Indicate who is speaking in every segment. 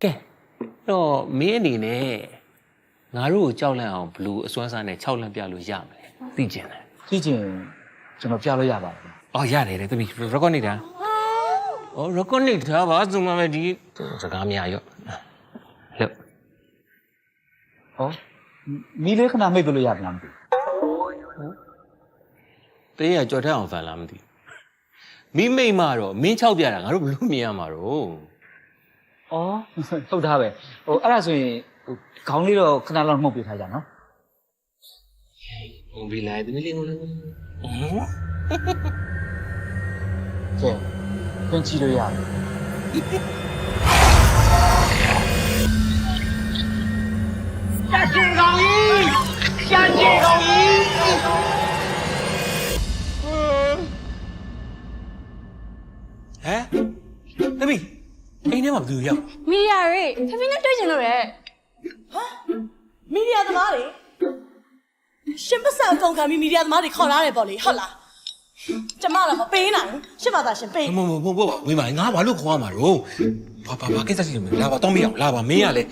Speaker 1: ကဲတော့မင်းအနေနဲ့ငါတို့ကိုကြောက်လန့်အောင်ဘလို့အစွမ်းစားနဲ့6လန့်ပြလို့ရမလဲသိကျင်တယ်
Speaker 2: သိချင်ကျွန်တော်ပြလို့ရပါတယ်
Speaker 1: အော်ရတယ်လေတပီ record နေတာအော် record နေတာပါဆိုမှပဲဒီစကားများရောလို့
Speaker 2: ဟောမီးလေးခဏမိတ်ပြလို့ရမလားမသိ
Speaker 1: တေးရကြော်ထက်အောင်ဖန်လားမသိမိမိတ်မတော့မင်း6ပြတာငါတို့ဘလို့မြင်ရမှာတော့
Speaker 2: ဩဟုတ်သားပဲဟိုအဲ့ဒါဆိုရင်ဟိုခေါင်းလေးတော့ခဏလောက်မှုတ်ပြထားကြနော်
Speaker 1: ဟိုဘီလိုက်တမီးလေးငိုလို့
Speaker 2: ကဲပြန်ကြည့်လို့ရတယ်
Speaker 3: 下金刚一，下金刚一。
Speaker 1: ဟမ်တပီအိမ်ထဲမှာဘယ်သူရောက်
Speaker 4: မီဒီယာတွေဖဖနဲ့တွေ့ကျင်လို့ရဲ့
Speaker 5: မီဒီယာသမားတွေရှင်ပစံအကုန်ခံပြီးမီဒီယာသမားတွေခေါ်လာတယ်ပေါ့လေဟုတ်လားကျမတော့မပေးနိုင်ဘူးရှစ်ပါသားရှင်ပေး
Speaker 1: မဝေးပါငါဘာလို့ခေါ်ရမှာတော့ဘာကိစ္စရှိလဲလာပါတော့မရအောင်လာပါမင်းရလေ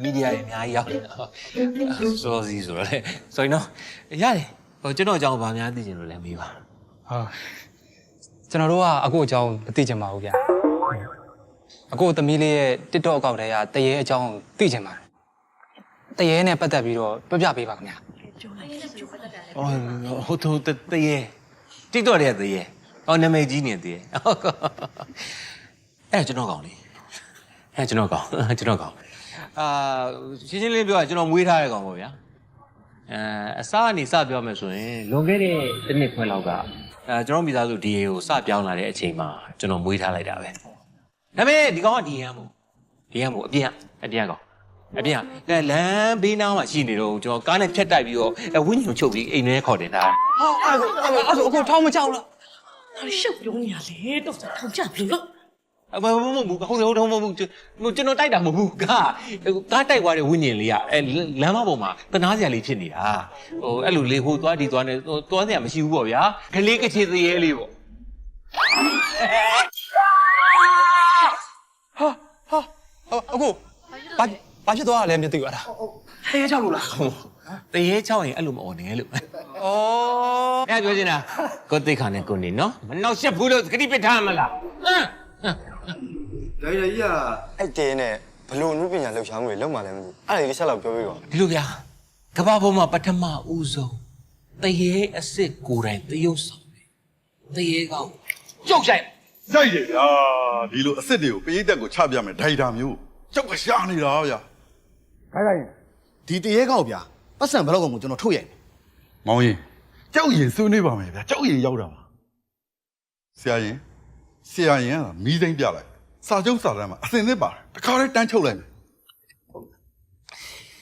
Speaker 1: မီဒီယာတွေအများကြီးရောက်စောစီဆိုတော့လေဆိုရင်တော့ရတယ်ဟိုကျွန်တော်အကြောင်းဗာများသိချင်လို့လည်းမေးပါ
Speaker 6: ဟာကျွန်တော်တို့ကအကိုအကြောင်းမသိချင်ပါဘူးဗျအကိုသမီးလေးရဲ့ TikTok အကောင့်ထဲကတရေအကြောင်းသိချင်ပါတယ်တရေနဲ့ပတ်သက်ပြီးတော့ပြပြပေးပါခင်ဗျာ
Speaker 1: ဟိုတရေ TikTok ရဲ့တရေဟောနာမည်ကြီးနေတရေအဲ့ကျွန်တော်ကောင်းလေအဲ့ကျွန်တော်ကောင်းအာရှင်းရှင်းလေးပြောရကျွန်တော်မွေးထားတဲ့ကောင်ပေါ့ဗျာအစားကနေစပြောမယ်ဆိုရင်လွန်ခဲ့တဲ့တစ်နှစ်ခွဲလောက်ကကျွန်တော်မိသားစု DA ကိုစပြောင်းလာတဲ့အချိန်မှာကျွန်တော်မွေးထားလိုက်တာပဲဒါပေမဲ့ဒီကောင်က DN မို့အပြင်ကောင်အပြင်ကလမ်းဘေးနားမှာရှိနေတော့ကျွန်တော်ကားနဲ့ဖြတ်တိုက်ပြီးတော့ဝင်းညုံချုပ်ပြီးအိမ်ထဲခေါ်တင်ထား
Speaker 6: ဟာအဲ့ဆိုအကိုထောင်းမကြောက်လား
Speaker 5: ဟာရှုပ်ပြောနေရလေတော့ထောင်ချဘလို့
Speaker 1: မဟုတ်ဘူးကျွန်တော်တိုက်တာမဟုတ်ဘူးကားတိုက်သွားတဲ့ဝင်းညင်လေးကလမ်းမပေါ်မှာတနာစရာလေးဖြစ်နေတာဟိုအဲ့လိုလေဟိုသွားဒီသွားနေသွားစရာမရှိဘူးပေါ့ဗျာကလေးကချေသေးရဲလေးပေါ့
Speaker 6: အကိုဘာဖြစ်သွားတာလဲမသိဘူးအဲ့ဒါ
Speaker 1: တရေချောင်းရင်အဲ့လိုမអော်နေလို့ဩအဲ့ပြောချင်တာကိုသိခါနဲ့ကိုနေနော်မနှောက်ရှက်ဘူးလို့ခတိပစ်ထားမလား
Speaker 7: ဒါကြီးကအဲ့တဲနဲ့ဘလို့နုပညာလှူရှားမှုတွေလုံးမလဲမသိဘူးအဲ့ဒါလေးဆက်လောက်ပြောပြပါ
Speaker 1: ဒီလိုဗျာကဘာပေါ်မှာပထမဦးဆုံးတရေအစ်စ်ကိုယ်တိုင်တရုပ်ဆောင်တယ်တရေကောင်ကြောက်ဆိုင်
Speaker 8: ရိုက်တယ်ဗျာဒီလိုအစ်စ်တွေကိုပရိသတ်ကိုချပြမယ်ဒိုင်တာမျိုးကြောက်ကရှားနေတာဗျာ
Speaker 7: ခိုင်းလိုက်ဒီတရေကောက်ဗျာပတ်စံဘယ်လောက်ကောင်ကိုကျွန်တော်ထုတ်ရိုက်
Speaker 8: မောင်ရင်ကြောက်ရင်ဆွေးနွေးပါမယ်ဗျာကြောက်ရင်ရောက်တာပါဆရာရင်ကမီးစိမ့်ပြလိုက်စာချုပ်စာတမ်းမှာအစင်သစ်ပါတယ်တခါတည်းတန်းချုပ်လိုက်မယ်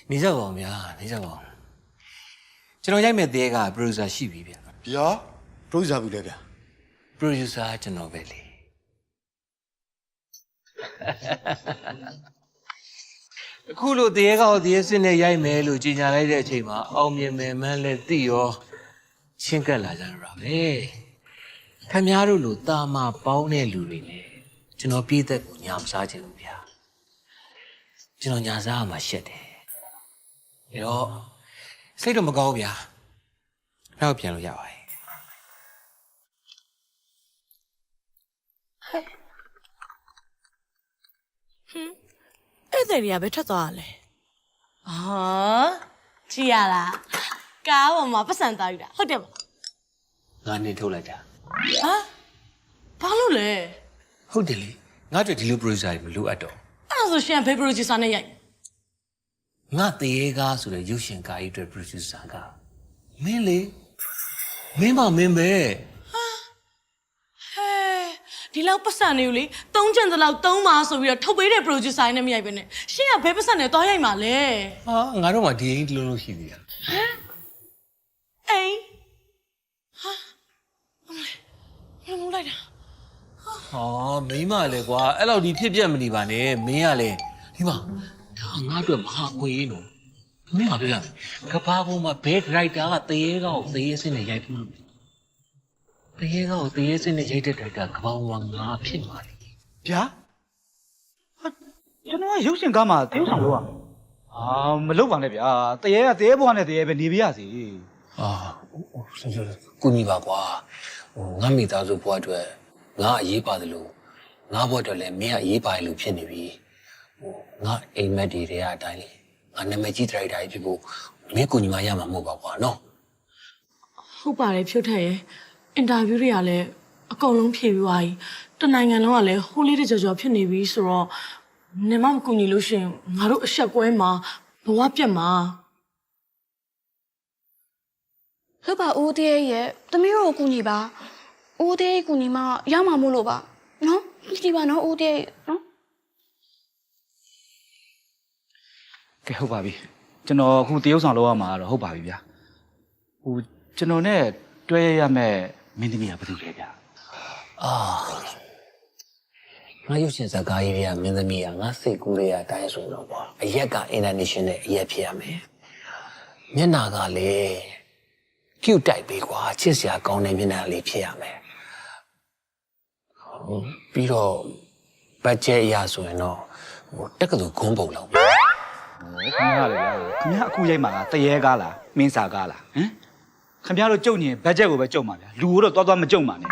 Speaker 1: နေကြပါဦးဗျာနေကြပါဦးကျွန်တော်ရိုက်မဲ့တရေက producer ရှိပြီဗျာ
Speaker 7: ဗျာပရိုဂျူဆာပြီလေဗျာ
Speaker 1: producer ကျွန်တော်ပဲလေအခုလိုတရေကောင်တရေစစ်နဲ့ရိုက်မယ်လို့ကြီးညာလိုက်တဲ့အချိန်မှာအောင်မြင်မယ်မှန်းလဲသိရောချင်းကပ်လာကြတော့ပဲခင်ဗျားတို့လိုတာမပေါင်းတဲ့လူတွေနဲ့ကျွန်တော်ပြည့်သက်ကိုညာမစားချင်ဘူးဗျာကျွန်တော်ညာစားမှရှက်တယ်ဒါတော့စိတ်တော့မကောင်းဗျာနောက်ပြန်လို့ရပါတယ်
Speaker 5: အဲ့တဲ့တွေကပဲထွက်သွားရလဲဟာကြည်ရလားကားပေါ်မှာပတ်စံသားယူတာဟုတ်တယ်မ
Speaker 1: ငါနေထုတ်လိုက်တာ
Speaker 5: လားဟာဘာလို့လဲ
Speaker 1: ဟုတ်တယ်လေငါတို့ဒီလို producer တွေမလိုအပ်တော့
Speaker 5: အဲ့ဒါဆိုရှင်ဘယ်ပရိုဂျူဆာနဲ့ရိုက်
Speaker 1: ငါတရေကားဆိုတဲ့ရုပ်ရှင်ကားကြီးအတွက် producer ကမင်းလေမင်းပဲ
Speaker 5: ဟဲဒီလောက်ပတ်စံနေယူလေ၃ကျန်တလောက်၃ပါဆိုပြီးတော့ထုတ်ပေးတဲ့ပရိုဂျူဆာနဲ့မရိုက်ပဲနဲ့ရှင်ကဘယ်ပတ်စံနဲ့သွားရိုက်မှာလဲ
Speaker 1: ဟာငါတို့မှဒီအိမ်တစ်လုံးလုံးရှိသေးတာ
Speaker 5: အိမ်ဟာအမလေးမလိုက်တာ
Speaker 1: ဟောမိမလည်းကွာအဲ့လောက်ဒီဖြစ်ပြက်မနေပါနဲ့မင်းကလည်းဒီမှာဒါငါတို့မဟာခွေးနော်မင်းကပြောရမယ်ကဘာပေါ်မှာဘဲဒရိုက်တာကတရေကောင်တရေစင်းနဲ့ရိုက်ဖို့ တရေကောတရေစင်းနဲ့ရိုက်တဲ့တိုက်တာကပောင်းဝငါဖြစ်မှာလေ
Speaker 2: ဗျာဟာကျွန်တော်ကရုပ်ရှင်ကားမှာတရုပ်ဆောင်လို့ရမယ်အာမလုပ်ပါနဲ့ဗျာတရေကတရေဘွားနဲ့တရေပဲနေပြရစီ
Speaker 9: အာကုညီပါကွာဟိုငါမိသားစုဘွားအတွက်ငါအရေးပါတယ်လို့ငါဘွားအတွက်လည်းမင်းကအရေးပါတယ်လို့ဖြစ်နေပြီဟိုငါအိမ်မက်တွေတွေကအတိုင်းလေငါနာမည်ကြီးဒရိုက်တာကြီးဖြစ်ဖို့မင်းကုညီမရမှာမဟုတ်ပါကွာနော်
Speaker 5: ဟုတ်ပါတယ်ဖြုတ်ထက်ရဲ့အင်တာဗျူးတွေကလည်းအကုန်လုံးဖြေပြီးသွားပြီတနိုင်ငံလုံးကလည်းဟိုးလေးတကြော်ကြော်ဖြစ်နေပြီဆိုတော့နေမမကူညီလို့ရှင်ငါတို့အဆက်ကွဲမှာဘဝပြတ်မှာ
Speaker 4: ဟုတ်ပါဦးသေးရဲ့တမီးတို့ကိုကူညီပါဦးသေးကူညီမရမှာမို့လို့ပါနော်ကြည့်ပါနော်ဦးသေးနော်
Speaker 2: ကဲဟုတ်ပါပြီကျွန်တော်အခုတရုပ်ဆောင်လုပ်ရမှာတော့ဟုတ်ပါပြီဗျာဟိုကျွန်တော်နဲ့တွဲရမယ့်မင်းသမီးကဘာလုပ်လဲဗျာ
Speaker 9: အာငါရုပ်ရှင်ဇာတ်ကားကြီးတွေကမင်းသမီးကငါစိတ်ကူးလေးအတိုင်းဆိုတော့ကွာအရက်က international အရက်ဖြစ်ရမယ်မျက်နာကလည်းကျုပ်တိုက်ပေးကွာချစ်စရာကောင်းတဲ့မျက်နှာလေးဖြစ်ရမယ်ဟုတ်ပြီးတော့ဘတ်ဂျက်အရဆိုရင်တော့ဟိုတက်ကတူဂုံးပုံလောက်
Speaker 2: ခင်ဗျားလေဗျာခင်ဗျားအခုရိုက်မှာလားတရေကားလားမင်းစာကားလားဟမ်ခင်ဗျားတို့ကြုံရင်ဘတ်ဂျက်ကိုပဲကြုံပါဗျာလူကိုတော့သွားမကြုံပါနဲ့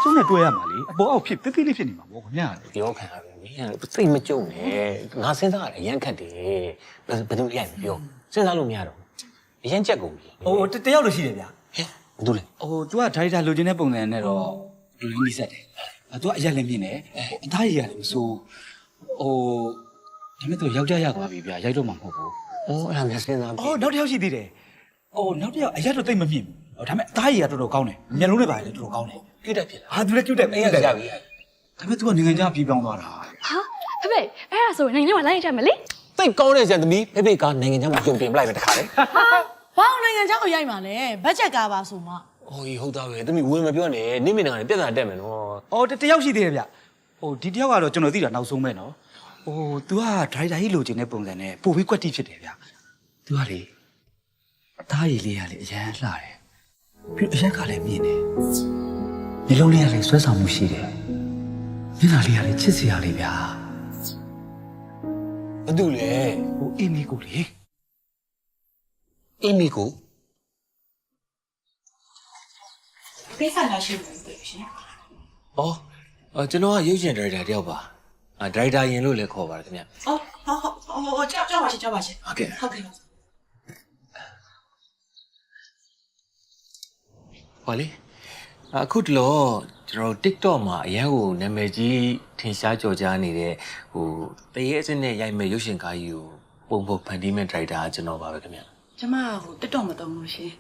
Speaker 2: ကျုံနဲ့တွဲရမှာလေအပေါ်အောက်ဖြစ်တိတိလေးဖြစ်နေမှာပေါ့ခင်ဗျားလေ
Speaker 9: ပြောခံရတယ်မင်းကစိတ်မကြုံနဲ့ငါစဉ်းစားရတယ်ရမ်းခတ်တယ်ဘယ်သူရိုက်မပြောစဉ်းစားလို့မရတော့အရင်ချက်ကုန်ပြီ
Speaker 2: ဟိုတယောက်လိုရှိတယ်ဗျာ
Speaker 9: ဟဲ့ဘာလို့လဲ
Speaker 2: ဟို तू ကဒါရိုက်တာလိုချင်တဲ့ပုံစံနဲ့တော့လူရင်းနှီးဆက်တယ်။ तू ကအရက်လည်းမြင်တယ်။အသားရည်ရတယ်မဆိုးဟိုဒါပေမဲ့ तू ယောက်ျားရသွားပြီဗျာရိုက်တော့မှာမဟုတ်ဘူး
Speaker 9: အော်အဲ့ဒါမျိုးစဉ်းစားပြီ
Speaker 2: ။အော်နောက်တစ်ယောက်ရှိသေးတယ်။အော်နောက်တစ်ယောက်အရက်တော့တိတ်မမြင်ဘူး။ဒါပေမဲ့အသားရည်ကတော်တော်ကောင်းတယ်။မျက်လုံးနဲ့ပါလေတော်တော်ကောင်းတယ်
Speaker 9: ကိတက်ဖြစ်လာ
Speaker 2: ။ဟာ तू လည်းကျွတ်တယ်
Speaker 9: အဲ့ရကြပြီ
Speaker 2: ဒါပေမဲ့ तू ကနိုင်ငံခြားပြေးပြောင်းသွားတာ
Speaker 4: ဟာဖေဖေအဲ့ဒါဆိုရင်နိုင်ငံမှာလိုက်ကြမယ်လေ
Speaker 9: တိတ်ကောင်းတဲ့ဇန်သမီးဖေဖေကနိုင်ငံခြားမှာကြုံတင်ပလိုက်ပဲတခါလေ
Speaker 5: ဘာအောင်နိုင်ငံเจ้าကိုရိုက်မှာလဲဘတ်ဂျက်ကားပါဆိုမှ
Speaker 9: ။အော်ကြီးဟုတ်သားပဲသမီးဝင်မပြောနဲ့နေမင်းနိုင်ငံနဲ့ပြဿနာတက်မယ်နော်
Speaker 2: ။အော်တစ်ယောက်ရှိသေးတယ်ဗျ။ဟိုဒီတစ်ယောက်ကတော့ကျွန်တော်သိတာနောက်ဆုံးပဲနော်။ဟို तू ကဒါရိုက်တာကြီးလိုချင်တဲ့ပုံစံနဲ့ပို့ပြီးကွက်တိဖြစ်တယ်ဗျ။ तू ကလေအသားရည်လေးကလေအရန်လှတယ်။ပြီးအရက်ကလည်းမြင်တယ်။ဒီလုံးလေးကလေဆွဲဆောင်မှုရှိတယ်။မျက်နှာလေးကလေချစ်စရာလေးဗျာ
Speaker 9: ။ဘာတူလဲ
Speaker 2: ။ဟိုအင်းမီကိုလေ
Speaker 9: အင်းမီကို
Speaker 5: ပေးဆန်လာရှိတယ်ရှင်
Speaker 1: ။အော်ကျွန်တော်ကရုပ်ရှင်ဒါရိုက်တာတယောက်ပါ။ဒါရိုက်တာရင်လို့လည်းခေါ်ပါတယ်ခင်ဗျ။
Speaker 5: အော်ဟောကြောက်ပါရှင်
Speaker 1: ဟုတ်ကဲ့
Speaker 5: ဟုတ်ကဲ့
Speaker 1: ဟောလေအခုတလောကျွန်တော် TikTok မှာအရန်ကိုနာမည်ကြီးထင်ရှားကြော်ကြားနေတဲ့ဟိုတရေအစစ်နဲ့ရိုက်မဲ့ရုပ်ရှင်ကားကြီးကိုပုံပုံဖန်တီးမဲ့ဒရိုက်တာကကျွန်တော်ပါပဲခင်ဗျ
Speaker 5: ကျမဟိုတက်တော့မတော့လို့ရှင်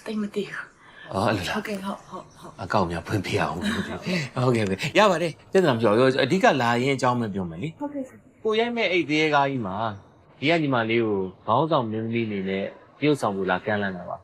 Speaker 5: တိတ်မသိဘူး
Speaker 1: ။အော်အဲ့လိုလား
Speaker 5: ဟုတ်ကဲ့ဟုတ်
Speaker 1: ။အကောင့်များဖွင့်ပြအောင်။ဟုတ်ကဲ့။ရပါတယ်။ပြဿနာမပြောရောအဓိကလာရင်အကြောင်းပဲပြောမယ်လေ
Speaker 5: ဟုတ်ကဲ့
Speaker 1: ။ကိုရိုက်မဲ့အိတ်သေးကားကြီးမှာဒီကညီမလေးကိုခေါင်းဆောင်မင်းသမီးအနေနဲ့ပြုတ်ဆောင်လို့လာကမ်းလှမ်းတာပါ